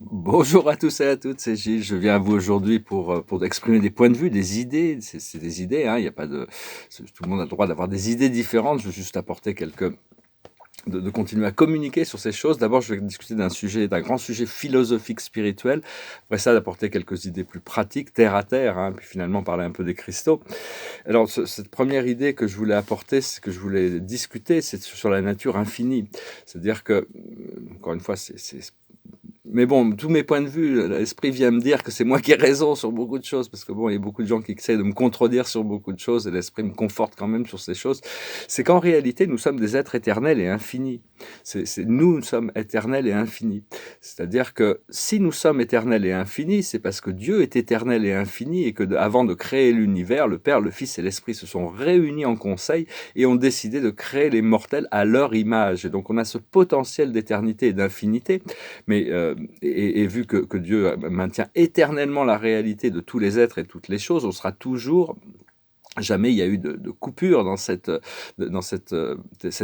Bonjour à tous et à toutes, c'est Gilles. Je viens à vous aujourd'hui pour exprimer des points de vue, des idées. C'est des idées, hein. Il y a pas de, tout le monde a le droit d'avoir des idées différentes. Je veux juste apporter de continuer à communiquer sur ces choses. D'abord, je vais discuter d'un grand sujet philosophique spirituel. Après ça, d'apporter quelques idées plus pratiques, terre à terre, hein, puis finalement parler un peu des cristaux. Alors, cette première idée que je voulais apporter, c'est que je voulais discuter, c'est sur la nature infinie. C'est-à-dire que, encore une fois, mais bon, tous mes points de vue, l'esprit vient me dire que c'est moi qui ai raison sur beaucoup de choses, parce que bon, il y a beaucoup de gens qui essaient de me contredire sur beaucoup de choses, et l'esprit me conforte quand même sur ces choses. C'est qu'en réalité, nous sommes des êtres éternels et infinis. Nous sommes éternels et infinis. C'est-à-dire que si nous sommes éternels et infinis, c'est parce que Dieu est éternel et infini, et que avant de créer l'univers, le Père, le Fils et l'Esprit se sont réunis en conseil et ont décidé de créer les mortels à leur image. Et donc on a ce potentiel d'éternité et d'infinité, mais vu que Dieu maintient éternellement la réalité de tous les êtres et toutes les choses, on sera toujours. Jamais il y a eu de coupure dans cette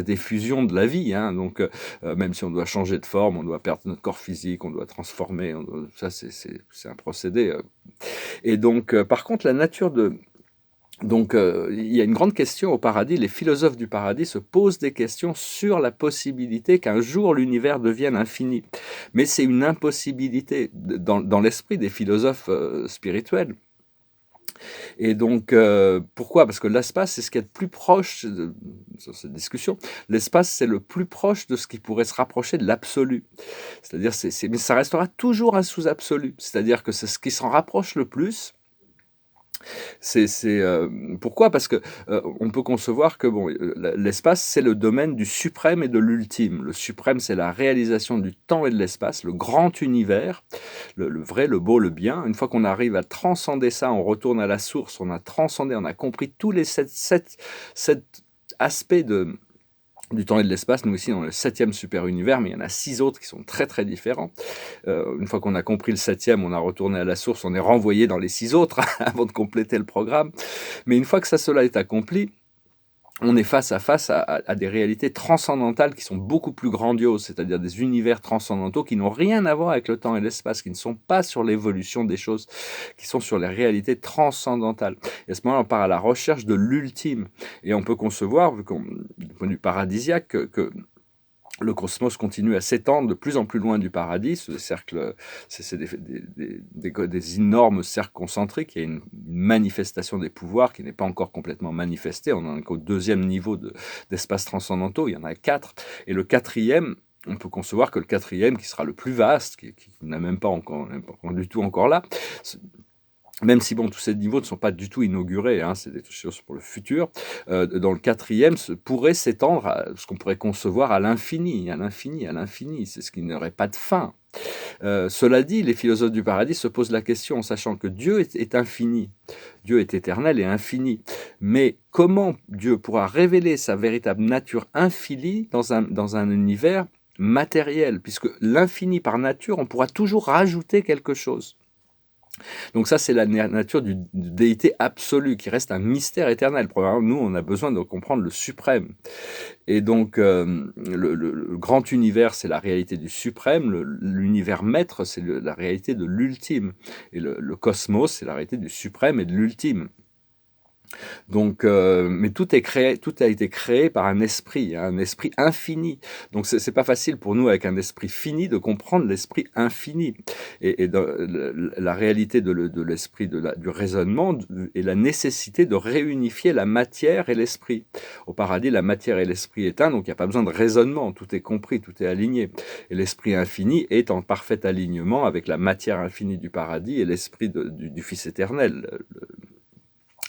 effusion de la vie, hein. Donc, même si on doit changer de forme, on doit perdre notre corps physique, on doit transformer, ça c'est un procédé. Et donc, par contre, la nature de, donc, il y a une grande question au paradis. Les philosophes du paradis se posent des questions sur la possibilité qu'un jour l'univers devienne infini. Mais c'est une impossibilité dans l'esprit des philosophes spirituels. Et donc, pourquoi? Parce que l'espace, c'est ce qui est le plus proche, sur cette discussion, l'espace, c'est le plus proche de ce qui pourrait se rapprocher de l'absolu. C'est-à-dire, mais ça restera toujours un sous-absolu. C'est-à-dire que c'est ce qui s'en rapproche le plus. Pourquoi? Parce que on peut concevoir que bon, l'espace, c'est le domaine du suprême et de l'ultime. Le suprême, c'est la réalisation du temps et de l'espace, le grand univers, le vrai, le beau, le bien. Une fois qu'on arrive à transcender ça, on retourne à la source, on a transcendé, on a compris tous les sept aspects du temps et de l'espace. Nous ici, dans le septième super univers, mais il y en a 6 autres qui sont très très différents. Une fois qu'on a compris le septième, on a retourné à la source, on est renvoyé dans les 6 autres avant de compléter le programme. Mais une fois que cela est accompli, on est face à des réalités transcendantales qui sont beaucoup plus grandioses, c'est-à-dire des univers transcendantaux qui n'ont rien à voir avec le temps et l'espace, qui ne sont pas sur l'évolution des choses, qui sont sur les réalités transcendantales. Et à ce moment-là, on part à la recherche de l'ultime. Et on peut concevoir, du point de vue paradisiaque, que le cosmos continue à s'étendre de plus en plus loin du paradis. Ce cercle, c'est des énormes cercles concentriques. Il y a une manifestation des pouvoirs qui n'est pas encore complètement manifestée. On n'en est qu'au deuxième niveau d'espaces transcendantaux. Il y en a 4. Et le quatrième, on peut concevoir que le quatrième, qui sera le plus vaste, qui n'a même pas encore, du tout encore là, même si bon, tous ces niveaux ne sont pas du tout inaugurés, hein, c'est des choses pour le futur, dans le quatrième pourrait s'étendre à ce qu'on pourrait concevoir à l'infini, à l'infini, à l'infini. C'est ce qui n'aurait pas de fin. Cela dit, les philosophes du paradis se posent la question en sachant que Dieu est infini, Dieu est éternel et infini. Mais comment Dieu pourra révéler sa véritable nature infinie dans un univers matériel? Puisque l'infini par nature, on pourra toujours rajouter quelque chose. Donc ça, c'est la nature d'une déité absolue qui reste un mystère éternel. Probablement, nous, on a besoin de comprendre le suprême. Et donc, le grand univers, c'est la réalité du suprême. L'univers maître, c'est la réalité de l'ultime. Et le cosmos, c'est la réalité du suprême et de l'ultime. Donc, mais tout a été créé par un esprit infini. Donc, c'est pas facile pour nous, avec un esprit fini, de comprendre l'esprit infini. Et dans la réalité de l'esprit du raisonnement et la nécessité de réunifier la matière et l'esprit. Au paradis, la matière et l'esprit est un, donc il n'y a pas besoin de raisonnement. Tout est compris, tout est aligné. Et l'esprit infini est en parfait alignement avec la matière infinie du paradis et l'esprit du Fils éternel,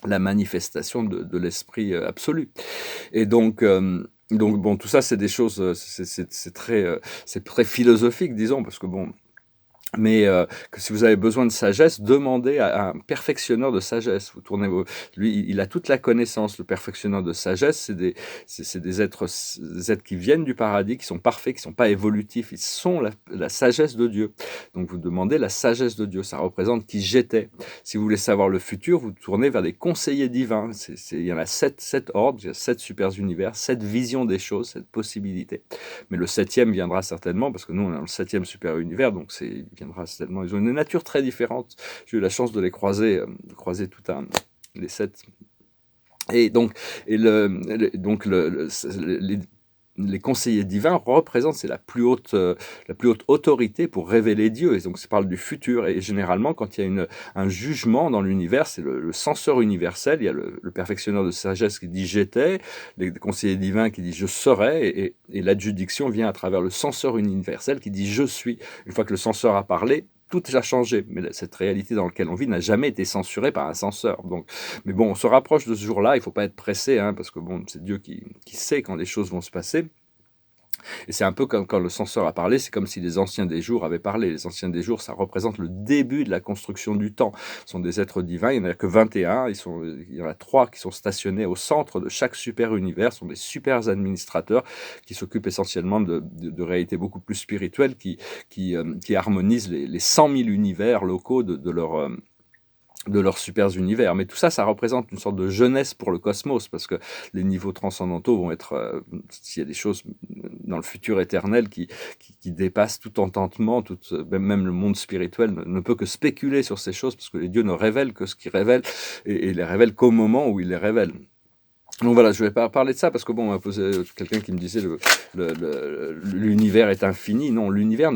la manifestation de l'esprit absolu. Et donc bon, tout ça, c'est des choses, c'est très philosophique, disons, parce que bon, mais que si vous avez besoin de sagesse, demandez à un perfectionneur de sagesse. Vous tournez lui, il a toute la connaissance. Le perfectionneur de sagesse, c'est des êtres qui viennent du paradis, qui sont parfaits, qui sont pas évolutifs. Ils sont la sagesse de Dieu. Donc vous demandez la sagesse de Dieu. Ça représente qui j'étais. Si vous voulez savoir le futur, vous tournez vers des conseillers divins. Il y en a 7 ordres, il y a 7 super univers, 7 visions des choses, 7 possibilités. Mais le septième viendra certainement, parce que nous, on est dans le septième super univers, donc il tiendra tellement. Ils ont une nature très différente. J'ai eu la chance de les croiser, les 7. Et donc, les conseillers divins représentent, c'est la plus haute autorité pour révéler Dieu. Et donc, ça parle du futur. Et généralement, quand il y a un jugement dans l'univers, c'est le censeur universel. Il y a le perfectionneur de sagesse qui dit j'étais, les conseillers divins qui disent je serai, et l'adjudiction vient à travers le censeur universel qui dit je suis. Une fois que le censeur a parlé, tout a changé, mais cette réalité dans laquelle on vit n'a jamais été censurée par un censeur. Donc, mais bon, on se rapproche de ce jour-là, il ne faut pas être pressé, hein, parce que bon, c'est Dieu qui sait quand les choses vont se passer. Et c'est un peu comme quand le censeur a parlé, c'est comme si les anciens des jours avaient parlé. Les anciens des jours, ça représente le début de la construction du temps. Ce sont des êtres divins, il n'y en a que 21, il y en a 3 qui sont stationnés au centre de chaque super univers, ce sont des super administrateurs qui s'occupent essentiellement de réalités beaucoup plus spirituelles, qui harmonisent les 100 000 univers locaux de leurs super univers. Mais tout ça, ça représente une sorte de jeunesse pour le cosmos, parce que les niveaux transcendantaux vont être, s'il y a des choses dans le futur éternel qui dépassent tout entendement, même le monde spirituel ne peut que spéculer sur ces choses, parce que les dieux ne révèlent que ce qu'ils révèlent, et les révèlent qu'au moment où ils les révèlent. Donc voilà, je vais pas parler de ça parce que bon, on m'a posé quelqu'un qui me disait l'univers est infini. Non, l'univers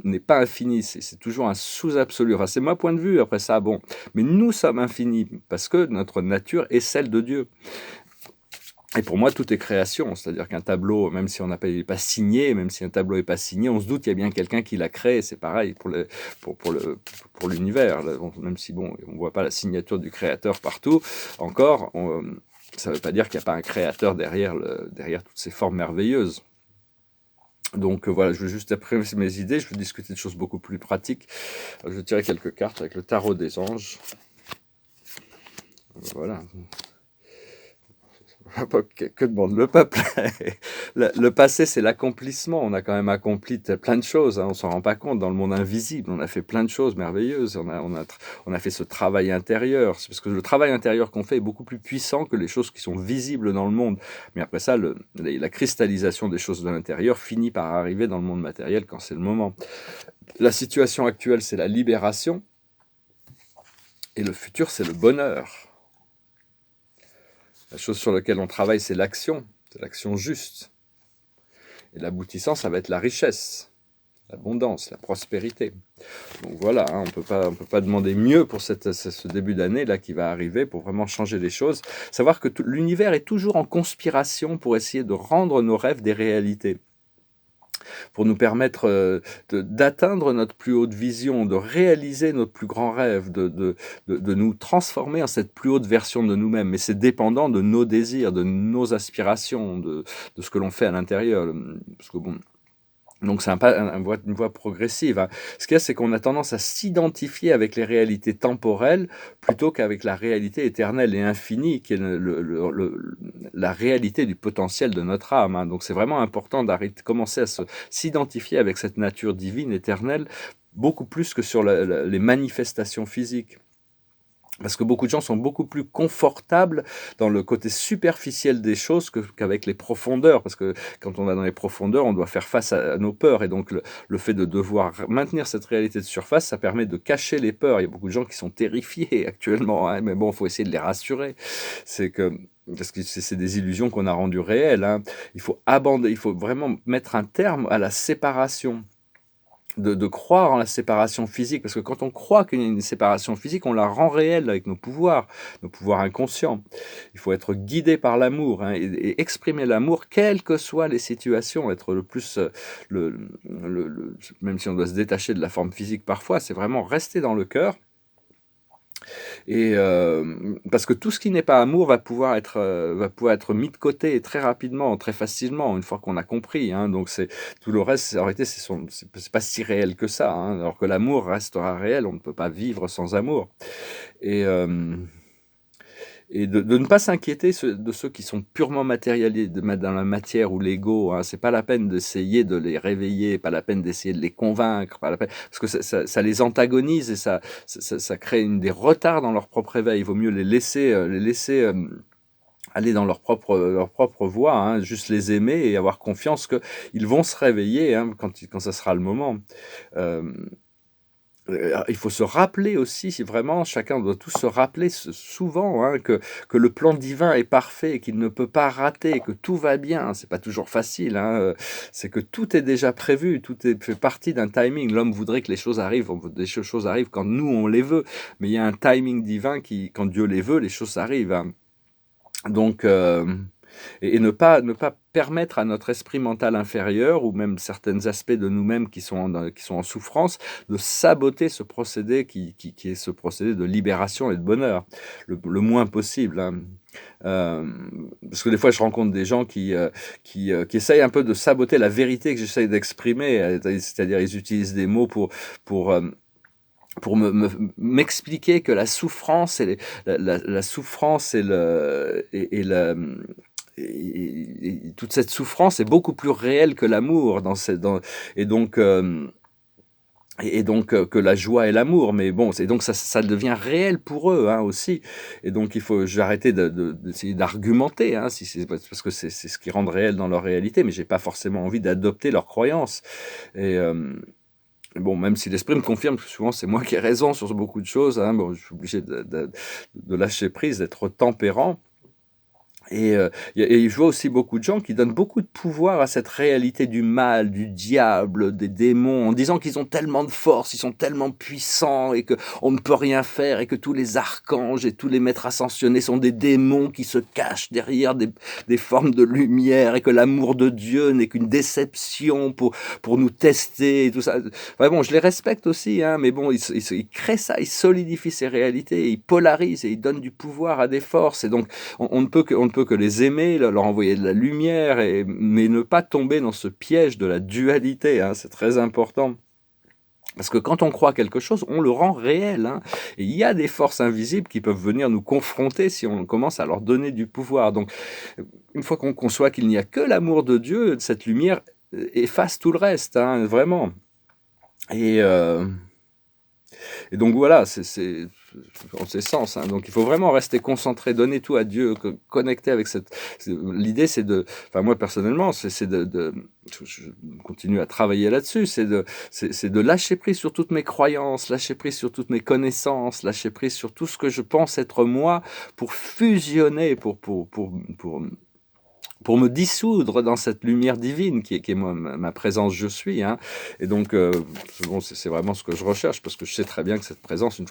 n'est pas infini, c'est toujours un sous-absolu. Enfin, c'est mon point de vue après ça, bon. Mais nous sommes infinis parce que notre nature est celle de Dieu. Et pour moi, tout est création, c'est-à-dire qu'un tableau, même si on n'est pas signé, même si un tableau n'est pas signé, on se doute qu'il y a bien quelqu'un qui l'a créé. C'est pareil pour l'univers, même si bon, on voit pas la signature du créateur partout. Encore, ça ne veut pas dire qu'il n'y a pas un créateur derrière toutes ces formes merveilleuses. Donc voilà, je veux juste après mes idées, je veux discuter de choses beaucoup plus pratiques. Je vais tirer quelques cartes avec le tarot des anges. Voilà. Que demande le peuple? Le passé, c'est l'accomplissement. On a quand même accompli plein de choses, hein. On s'en rend pas compte. Dans le monde invisible, on a fait plein de choses merveilleuses. On a fait ce travail intérieur. C'est parce que le travail intérieur qu'on fait est beaucoup plus puissant que les choses qui sont visibles dans le monde. Mais après ça, la cristallisation des choses de l'intérieur finit par arriver dans le monde matériel quand c'est le moment. La situation actuelle, c'est la libération. Et le futur, c'est le bonheur. La chose sur laquelle on travaille, c'est l'action juste. Et l'aboutissant, ça va être la richesse, l'abondance, la prospérité. Donc voilà, hein, on peut pas demander mieux pour ce début d'année là qui va arriver pour vraiment changer les choses. Savoir que l'univers est toujours en conspiration pour essayer de rendre nos rêves des réalités, pour nous permettre d'atteindre notre plus haute vision, de réaliser notre plus grand rêve, de nous transformer en cette plus haute version de nous-mêmes. Mais c'est dépendant de nos désirs, de nos aspirations, de ce que l'on fait à l'intérieur. Parce que bon, donc c'est une voie progressive, hein. Ce qu'il y a, c'est qu'on a tendance à s'identifier avec les réalités temporelles plutôt qu'avec la réalité éternelle et infinie, qui est la réalité du potentiel de notre âme, hein. Donc c'est vraiment important commencer à s'identifier avec cette nature divine, éternelle, beaucoup plus que sur les manifestations physiques. Parce que beaucoup de gens sont beaucoup plus confortables dans le côté superficiel des choses qu'avec les profondeurs. Parce que quand on va dans les profondeurs, on doit faire face à nos peurs. Et donc le fait de devoir maintenir cette réalité de surface, ça permet de cacher les peurs. Il y a beaucoup de gens qui sont terrifiés actuellement, hein, mais bon, il faut essayer de les rassurer. Parce que c'est des illusions qu'on a rendues réelles, hein. Il faut vraiment mettre un terme à la séparation. De croire en la séparation physique, parce que quand on croit qu'il y a une séparation physique, on la rend réelle avec nos pouvoirs inconscients. Il faut être guidé par l'amour, hein, et exprimer l'amour, quelles que soient les situations, être le plus, même si on doit se détacher de la forme physique parfois, c'est vraiment rester dans le cœur. Et parce que tout ce qui n'est pas amour va pouvoir être mis de côté très rapidement, très facilement, une fois qu'on a compris, hein. Donc tout le reste, en réalité, c'est pas si réel que ça, hein, alors que l'amour restera réel. On ne peut pas vivre sans amour. Et de ne pas s'inquiéter de ceux qui sont purement matérialistes, dans la matière ou l'ego, hein. C'est pas la peine d'essayer de les réveiller, pas la peine d'essayer de les convaincre, pas la peine, parce que ça les antagonise et ça crée des retards dans leur propre éveil. Il vaut mieux les laisser aller dans leur propre voie, hein, juste les aimer et avoir confiance qu'ils vont se réveiller, hein, quand ça sera le moment. Il faut se rappeler aussi, si vraiment chacun doit tous se rappeler souvent, hein, que le plan divin est parfait, qu'il ne peut pas rater, que tout va bien. C'est pas toujours facile, hein, c'est que tout est déjà prévu, fait partie d'un timing. L'homme voudrait que les choses arrivent, choses arrivent quand nous on les veut, mais il y a un timing divin qui, quand Dieu les veut, les choses arrivent, hein. Donc, et ne pas permettre à notre esprit mental inférieur, ou même certains aspects de nous-mêmes qui sont en souffrance, de saboter ce procédé qui est ce procédé de libération et de bonheur, le moins possible, hein. Parce que des fois, je rencontre des gens qui essayent un peu de saboter la vérité que j'essaye d'exprimer, c'est-à-dire ils utilisent des mots pour, euh, m'expliquer que la souffrance la souffrance et toute cette souffrance est beaucoup plus réelle que l'amour et donc que la joie et l'amour, mais bon, c'est donc ça devient réel pour eux, hein, aussi. Et donc j'ai arrêté d'essayer d'argumenter, hein, si c'est parce que c'est ce qui rend réel dans leur réalité, mais j'ai pas forcément envie d'adopter leurs croyances. Et bon, même si l'esprit me confirme que souvent c'est moi qui ai raison sur beaucoup de choses, hein, bon, je suis obligé de lâcher prise, d'être tempérant. Et je vois aussi beaucoup de gens qui donnent beaucoup de pouvoir à cette réalité du mal, du diable, des démons, en disant qu'ils ont tellement de force, ils sont tellement puissants et que on ne peut rien faire et que tous les archanges et tous les maîtres ascensionnés sont des démons qui se cachent derrière des formes de lumière et que l'amour de Dieu n'est qu'une déception pour nous tester et tout ça. Ouais, bon, je les respecte aussi, hein, mais bon, ils créent ça, ils solidifient ces réalités, ils polarisent et ils donnent du pouvoir à des forces. Et donc, on ne peut que les aimer, leur envoyer de la lumière, mais ne pas tomber dans ce piège de la dualité, hein, c'est très important. Parce que quand on croit quelque chose, on le rend réel, hein. Et il y a des forces invisibles qui peuvent venir nous confronter si on commence à leur donner du pouvoir. Donc, une fois qu'on conçoit qu'il n'y a que l'amour de Dieu, cette lumière efface tout le reste, hein, vraiment. Et, euh, Et donc voilà, c'est en ces sens, hein. Donc il faut vraiment rester concentré, donner tout à Dieu, connecter avec cette. L'idée, c'est de. Enfin, moi personnellement, c'est je continue à travailler là-dessus, c'est de lâcher prise sur toutes mes croyances, lâcher prise sur toutes mes connaissances, lâcher prise sur tout ce que je pense être moi, pour fusionner, pour me dissoudre dans cette lumière divine qui est ma présence je suis, hein. Et donc, bon, c'est vraiment ce que je recherche, parce que je sais très bien que cette présence,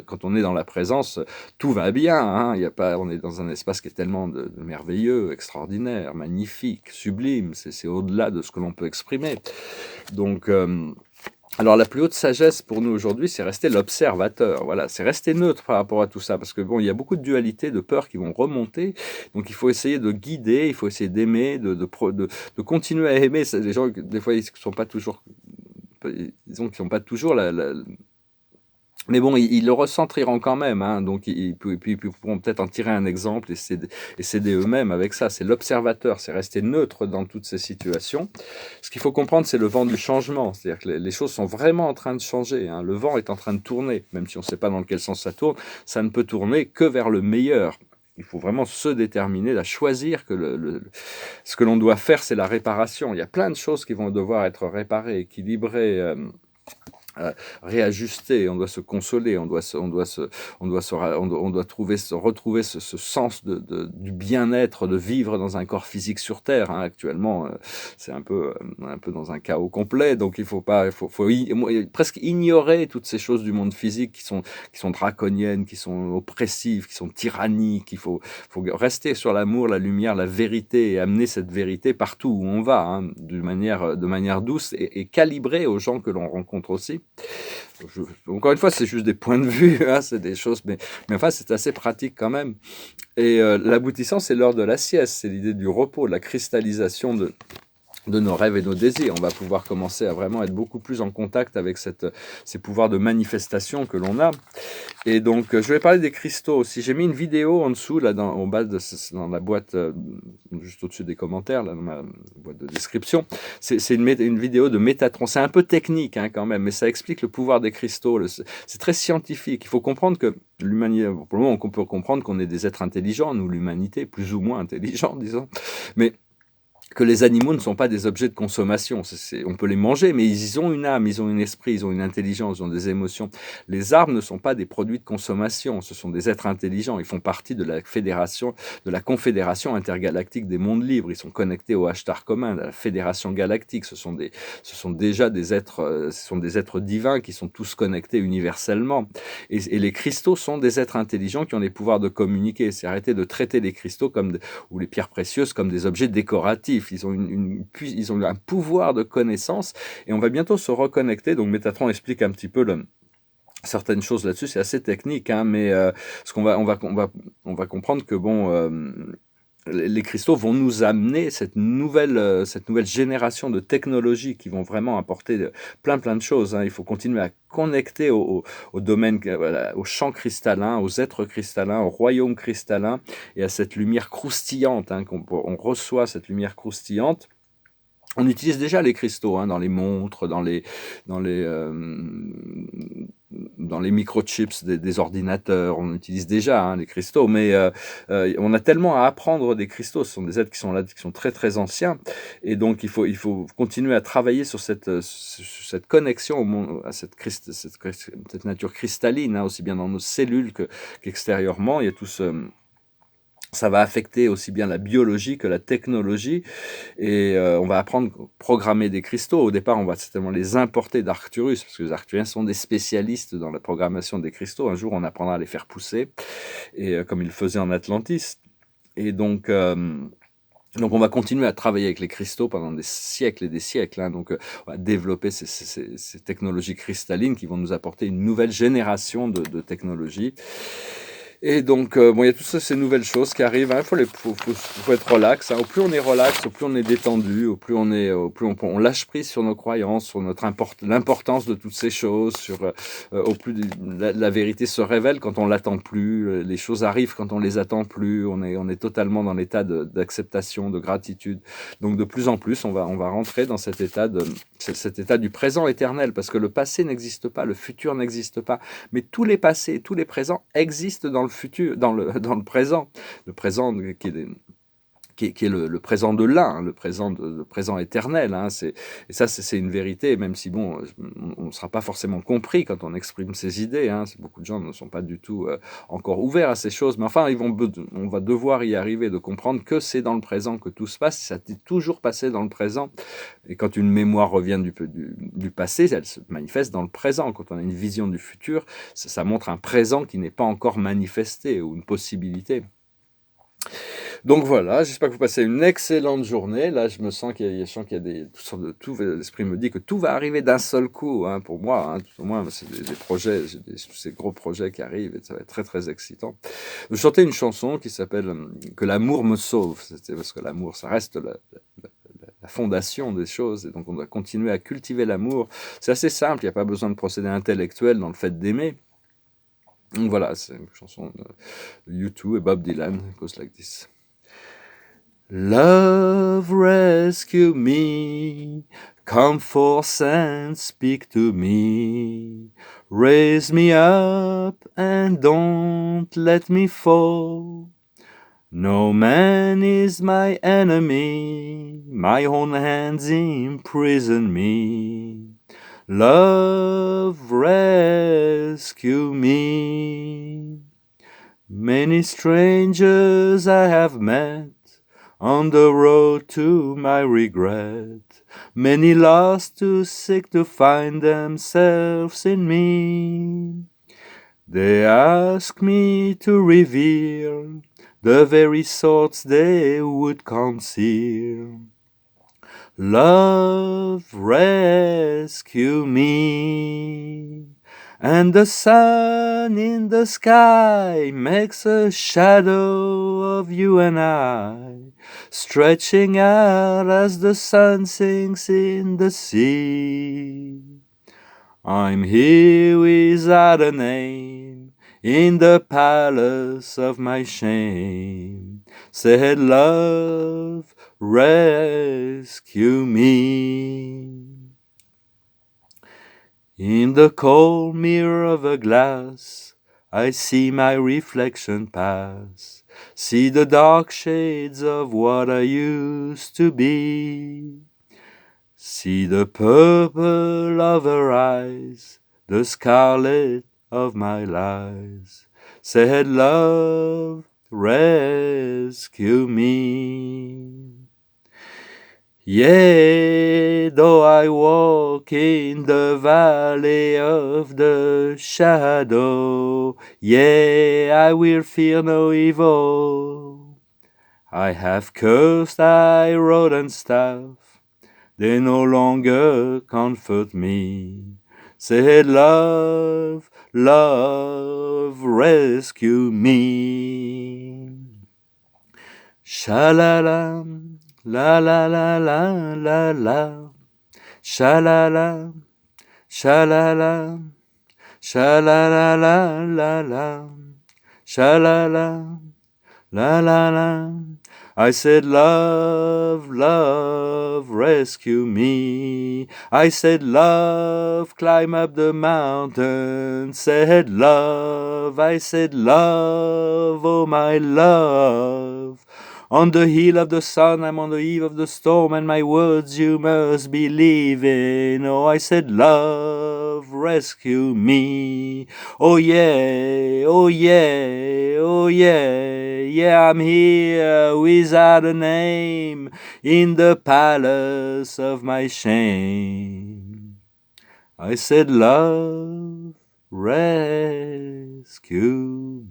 quand on est dans la présence, tout va bien, hein. Il y a pas, on est dans un espace qui est tellement de merveilleux, extraordinaire, magnifique, sublime, c'est au-delà de ce que l'on peut exprimer. Donc, alors la plus haute sagesse pour nous aujourd'hui, c'est rester l'observateur. Voilà, c'est rester neutre par rapport à tout ça, parce que bon, il y a beaucoup de dualités, de peurs qui vont remonter. Donc il faut essayer de guider, il faut essayer d'aimer, de continuer à aimer. Les gens, des fois, ils sont pas toujours, disons qu'ils n'ont pas toujours mais bon, ils le ressentiront quand même, hein, donc puis ils pourront peut-être en tirer un exemple et s'aider eux-mêmes avec ça. C'est l'observateur, c'est rester neutre dans toutes ces situations. Ce qu'il faut comprendre, c'est le vent du changement, c'est-à-dire que les choses sont vraiment en train de changer, hein. Le vent est en train de tourner, même si on ne sait pas dans quel sens ça tourne, ça ne peut tourner que vers le meilleur. Il faut vraiment se déterminer à choisir que ce que l'on doit faire, c'est la réparation. Il y a plein de choses qui vont devoir être réparées, équilibrées, réajuster, on doit se consoler, on doit retrouver ce sens du bien-être, de vivre dans un corps physique sur Terre, hein. Actuellement, c'est un peu dans un chaos complet, donc il faut presque ignorer toutes ces choses du monde physique qui sont draconiennes, qui sont oppressives, qui sont tyranniques. Faut rester sur l'amour, la lumière, la vérité, et amener cette vérité partout où on va, hein, de manière douce et calibrée aux gens que l'on rencontre aussi. Encore une fois, c'est juste des points de vue, hein, c'est des choses, mais enfin, c'est assez pratique quand même. Et l'aboutissant, c'est l'heure de la sieste, c'est l'idée du repos, de la cristallisation de nos rêves et nos désirs. On va pouvoir commencer à vraiment être beaucoup plus en contact avec ces pouvoirs de manifestation que l'on a. Et donc, je vais parler des cristaux aussi. J'ai mis une vidéo en dessous, là, au bas dans la boîte, juste au-dessus des commentaires, là, dans ma boîte de description. C'est une vidéo de Métatron. C'est un peu technique, hein, quand même, mais ça explique le pouvoir des cristaux. C'est très scientifique. Il faut comprendre que l'humanité, pour le moment, on peut comprendre qu'on est des êtres intelligents, nous, l'humanité, plus ou moins intelligents, disons. Mais que les animaux ne sont pas des objets de consommation. On peut les manger, mais ils ont une âme, ils ont un esprit, ils ont une intelligence, ils ont des émotions. Les arbres ne sont pas des produits de consommation, ce sont des êtres intelligents. Ils font partie de la confédération intergalactique des mondes libres. Ils sont connectés au Ashtar commun, à la fédération galactique. Ce sont déjà des êtres, ce sont des êtres divins qui sont tous connectés universellement. Et les cristaux sont des êtres intelligents qui ont les pouvoirs de communiquer. C'est arrêter de traiter les cristaux ou les pierres précieuses comme des objets décoratifs. Ils ont un pouvoir de connaissance et on va bientôt se reconnecter. Donc Métatron explique un petit peu certaines choses là-dessus. C'est assez technique, hein, mais ce on va comprendre que les cristaux vont nous amener cette nouvelle génération de technologies qui vont vraiment apporter plein de choses, hein. Il faut continuer à connecter au domaine, voilà, au champ cristallin, aux êtres cristallins, au royaume cristallin et à cette lumière croustillante, hein, on reçoit cette lumière croustillante. On utilise déjà les cristaux, hein, dans les montres, dans les microchips des ordinateurs. On utilise déjà, hein, les cristaux, mais on a tellement à apprendre des cristaux. Ce sont des êtres qui sont là, qui sont très très anciens, et donc il faut continuer à travailler sur cette connexion au monde, à cette nature cristalline, hein, aussi bien dans nos cellules qu'extérieurement. Il y a tout ça va affecter aussi bien la biologie que la technologie, et on va apprendre à programmer des cristaux. Au départ, on va certainement les importer d'Arcturus, parce que les Arcturiens sont des spécialistes dans la programmation des cristaux. Un jour, on apprendra à les faire pousser, et comme ils le faisaient en Atlantis. Et donc on va continuer à travailler avec les cristaux pendant des siècles et des siècles, hein. Donc on va développer ces technologies cristallines qui vont nous apporter une nouvelle génération de technologies. Et donc, il y a toutes ces nouvelles choses qui arrivent, hein. Faut être relax, hein. Au plus on est relax, au plus on est détendu, au plus on lâche prise sur nos croyances, sur l'importance de toutes ces choses, au plus la vérité se révèle quand on l'attend plus, les choses arrivent quand on les attend plus, on est totalement dans l'état d'acceptation, de gratitude. Donc de plus en plus, on va rentrer dans cet état du présent éternel, parce que le passé n'existe pas, le futur n'existe pas, mais tous les passés, tous les présents existent dans le futur, dans le présent. Le présent qui est le présent de l'un, hein, le présent éternel, hein. Et ça, c'est une vérité, même si on ne sera pas forcément compris quand on exprime ses idées, hein. Beaucoup de gens ne sont pas du tout encore ouverts à ces choses, mais enfin, on va devoir y arriver, de comprendre que c'est dans le présent que tout se passe. Ça s'est toujours passé dans le présent. Et quand une mémoire revient du passé, elle se manifeste dans le présent. Quand on a une vision du futur, ça montre un présent qui n'est pas encore manifesté, ou une possibilité. Donc voilà, j'espère que vous passez une excellente journée. Là, je sens qu'il y a toutes sortes de tout. L'esprit me dit que tout va arriver d'un seul coup, hein, pour moi, hein, tout au moins, c'est des projets, tous ces gros projets qui arrivent, et ça va être très très excitant. Je chantais une chanson qui s'appelle Que l'amour me sauve. C'était parce que l'amour, ça reste la fondation des choses, et donc on doit continuer à cultiver l'amour. C'est assez simple, il n'y a pas besoin de procédé intellectuel dans le fait d'aimer. Donc voilà, c'est une chanson de U2 et Bob Dylan, it goes like this. Love, rescue me, come forth and speak to me, raise me up and don't let me fall. No man is my enemy, my own hands imprison me. Love, rescue me. Many strangers I have met on the road to my regret, many lost to seek to find themselves in me. They ask me to reveal the very thoughts they would conceal. Love, rescue me. And the sun in the sky makes a shadow of you and I, stretching out as the sun sinks in the sea. I'm here without a name, in the palace of my shame. Said love, rescue me. In the cold mirror of a glass, I see my reflection pass. See the dark shades of what I used to be. See the purple of her eyes, the scarlet of my lies. Said love, rescue me. Yea, though I walk in the valley of the shadow, yea, I will fear no evil. I have cursed thy rod and staff, they no longer comfort me. Said love, love, rescue me. Sha-la-la, la la la la la la. Sha-la-la, sha-la-la, sha-la-la-la la la. Sha-la-la, la la la. I said love, love, rescue me. I said love, climb up the mountain. Said love, I said love, oh my love. On the hill of the sun, I'm on the eve of the storm, and my words you must believe in. Oh, I said love, rescue me. Oh yeah, oh yeah, oh yeah, yeah, I'm here without a name in the palace of my shame. I said love, rescue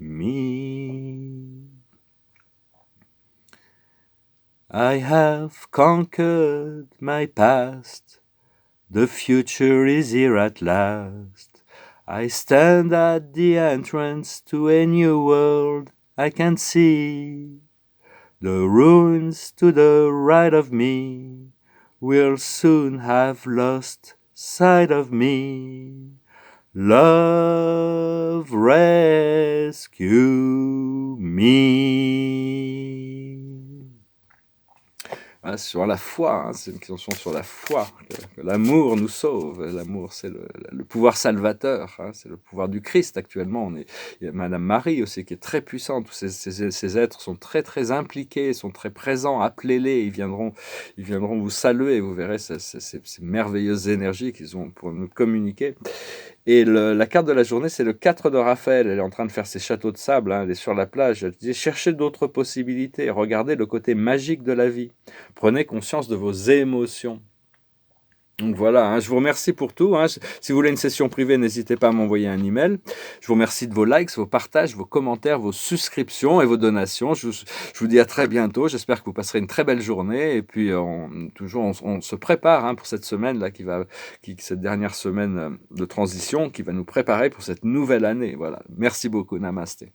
me. I have conquered my past, the future is here at last. I stand at the entrance to a new world I can see. The ruins to the right of me will soon have lost sight of me. Love, rescue me. Hein, sur la foi, hein, c'est une chanson sur la foi, que l'amour nous sauve. L'amour, c'est le pouvoir salvateur, hein, c'est le pouvoir du Christ actuellement. Il y a Madame Marie aussi qui est très puissante. Tous ces êtres sont très très impliqués, sont très présents. Appelez-les, ils viendront vous saluer. Vous verrez ces merveilleuses énergies qu'ils ont pour nous communiquer. Et la carte de la journée, c'est le 4 de Raphaël. Elle est en train de faire ses châteaux de sable, hein, elle est sur la plage. Elle dit, cherchez d'autres possibilités, regardez le côté magique de la vie. Prenez conscience de vos émotions. Donc voilà, hein, je vous remercie pour tout. Hein. Si vous voulez une session privée, n'hésitez pas à m'envoyer un email. Je vous remercie de vos likes, vos partages, vos commentaires, vos souscriptions et vos donations. Je vous dis à très bientôt. J'espère que vous passerez une très belle journée. Et puis, on se prépare, hein, pour cette semaine-là, cette dernière semaine de transition qui va nous préparer pour cette nouvelle année. Voilà. Merci beaucoup. Namasté.